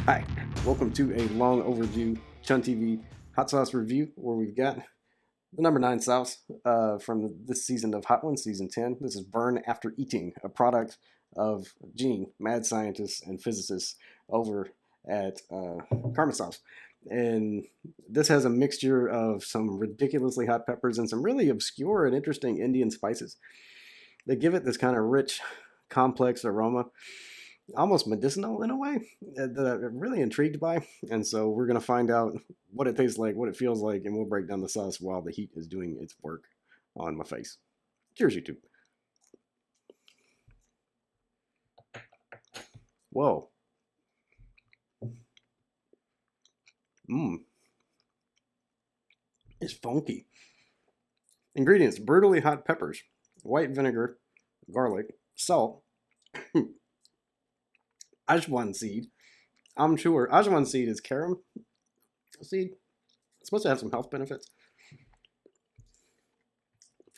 Hi, welcome to a long overdue ChunnTV hot sauce review where we've got the number 9 sauce from this season of Hot Ones, Season 10. This is Burn After Eating, a product of Gene, mad scientist and physicist over at Karma Sauce. And this has a mixture of some ridiculously hot peppers and some really obscure and interesting Indian spices. They give it this kind of rich, complex aroma, almost medicinal in a way, that I'm really intrigued by. And so we're going to find out what it tastes like, what it feels like, and we'll break down the sauce while the heat is doing its work on my face. Cheers, YouTube. Whoa. Mmm. It's funky. Ingredients: brutally hot peppers, white vinegar, garlic, salt, ajwain seed. I'm sure ajwain seed is carom seed. It's supposed to have some health benefits.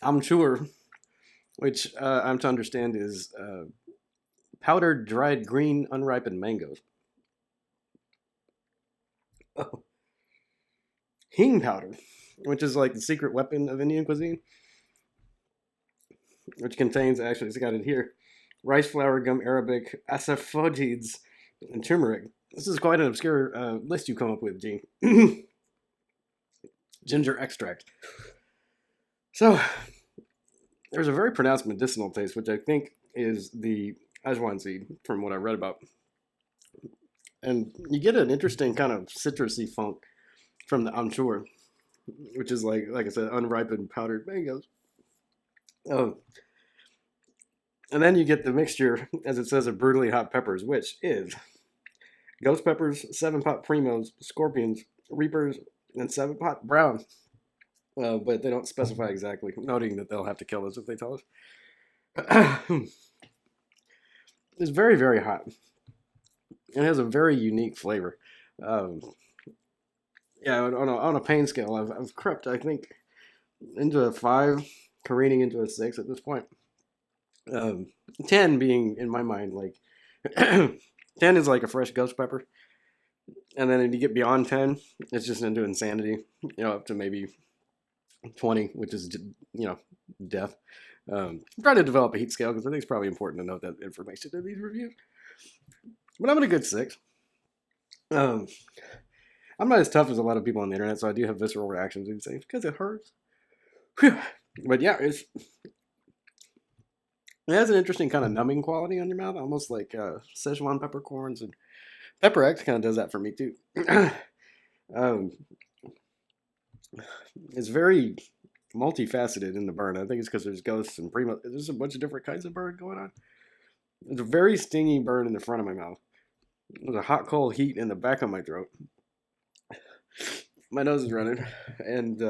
I'm sure, which I'm to understand is powdered dried green unripened mangoes. Oh. Hing powder, which is like the secret weapon of Indian cuisine, which contains, actually, it's got it here, rice flour, gum arabic, asafoetida, and turmeric. This is quite an obscure list you come up with, Gene. Ginger extract. So, there's a very pronounced medicinal taste, which I think is the ajwain seed, from what I read about. And you get an interesting kind of citrusy funk from the amchur, which is like I said, unripened powdered mangoes. Oh. And then you get the mixture, as it says, of brutally hot peppers, which is ghost peppers, 7-pot primos, scorpions, reapers, and 7-pot browns. But they don't specify exactly, noting that they'll have to kill us if they tell us. It's very, very hot. It has a very unique flavor. Yeah, on a pain scale, I've crept, I think, into a 5, careening into a 6 at this point. 10 being, in my mind, like 10 is like a fresh ghost pepper, and then if you get beyond 10, it's just into insanity. Up to maybe 20, which is death. I'm trying to develop a heat scale because I think it's probably important to note that information in these reviews. But I'm at a good 6. I'm not as tough as a lot of people on the internet, so I do have visceral reactions these things because it hurts. But yeah, it has an interesting kind of numbing quality on your mouth, almost like Szechuan peppercorns, and Pepper X kind of does that for me too. It's very multifaceted in the burn. I think it's because there's ghosts and Primo. There's a bunch of different kinds of burn going on. It's a very stingy burn in the front of my mouth. There's a hot, cold heat in the back of my throat. My nose is running, and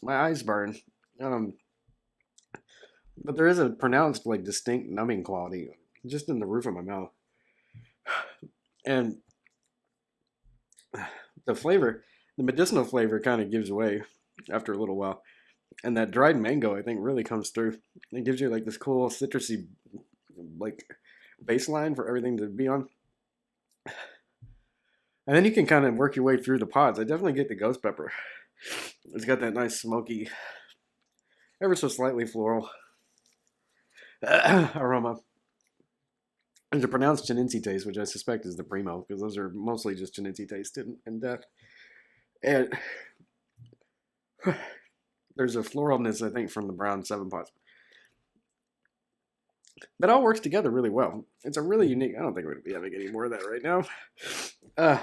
my eyes burn. But there is a pronounced, like, distinct numbing quality just in the roof of my mouth. And the flavor, the medicinal flavor, kind of gives away after a little while. And that dried mango, I think, really comes through. It gives you like this cool citrusy, like, baseline for everything to be on. And then you can kind of work your way through the pods. I definitely get the ghost pepper. It's got that nice smoky, ever so slightly floral aroma. There's a pronounced chinensi taste, which I suspect is the Primo, because those are mostly just chinensi taste in depth. And there's a floralness, I think, from the brown 7-pots. That all works together really well. It's a really unique, I don't think we're going to be having any more of that right now. A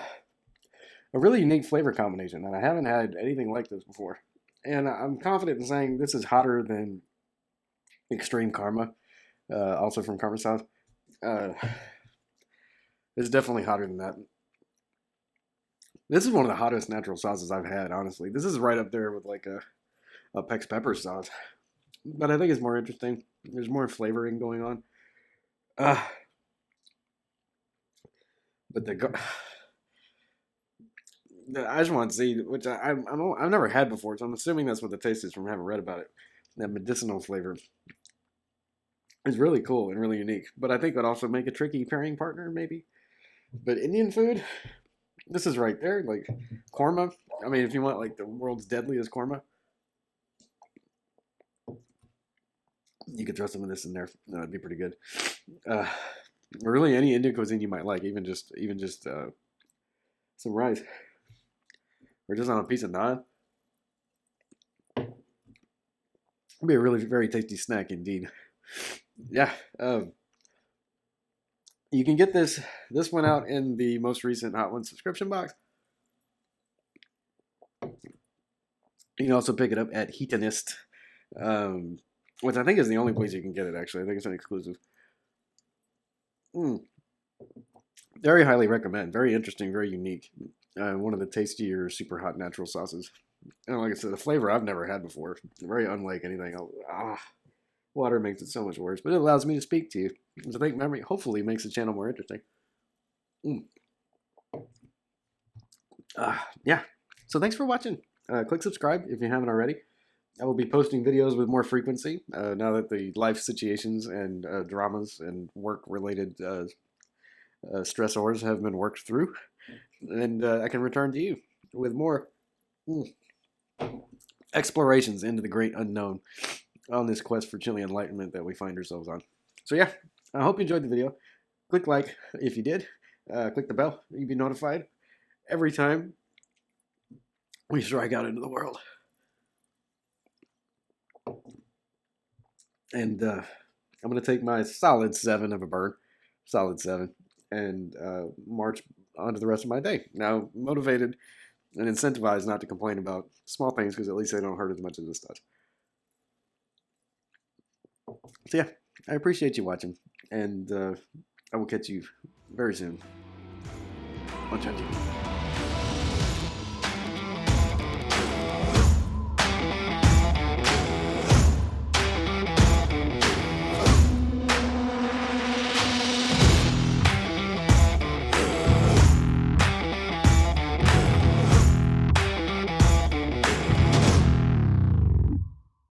really unique flavor combination, and I haven't had anything like this before. And I'm confident in saying this is hotter than Extreme Karma, also from Karma Sauce. It's definitely hotter than that. This is one of the hottest natural sauces I've had, honestly. This is right up there with like a Pex Pepper sauce. But I think it's more interesting. There's more flavoring going on. But the ajwain seed, which I've never had before, so I'm assuming that's what the taste is from having read about it. That medicinal flavor. is really cool and really unique. But I think would also make a tricky pairing partner, maybe. But Indian food, this is right there. Like korma. I mean, if you want like the world's deadliest korma, you could throw some of this in there. That'd be pretty good. Uh, really, any Indian cuisine you might like, even just some rice or just on a piece of naan. It'd be a really very tasty snack indeed. Yeah, you can get this one out in the most recent Hot One subscription box. You can also pick it up at Heatonist, which I think is the only place you can get it. Actually, I think it's an exclusive. Mm. Very highly recommend. Very interesting. Very unique. One of the tastier super hot natural sauces. And like I said, the flavor I've never had before. Very unlike anything else. Water makes it so much worse, but it allows me to speak to you. Which I think memory hopefully makes the channel more interesting. Yeah. So thanks for watching. Click subscribe if you haven't already. I will be posting videos with more frequency now that the life situations and dramas and work-related stressors have been worked through. And I can return to you with more explorations into the great unknown on this quest for chili enlightenment that we find ourselves on. So yeah, I hope you enjoyed the video. Click like if you did. Click the bell. You'll be notified every time we strike out into the world. And I'm going to take my solid 7 of a burn, solid 7, and march on to the rest of my day. Now, motivated and incentivized not to complain about small things because at least they don't hurt as much as this does. So yeah, I appreciate you watching, and I will catch you very soon on ChunnTV.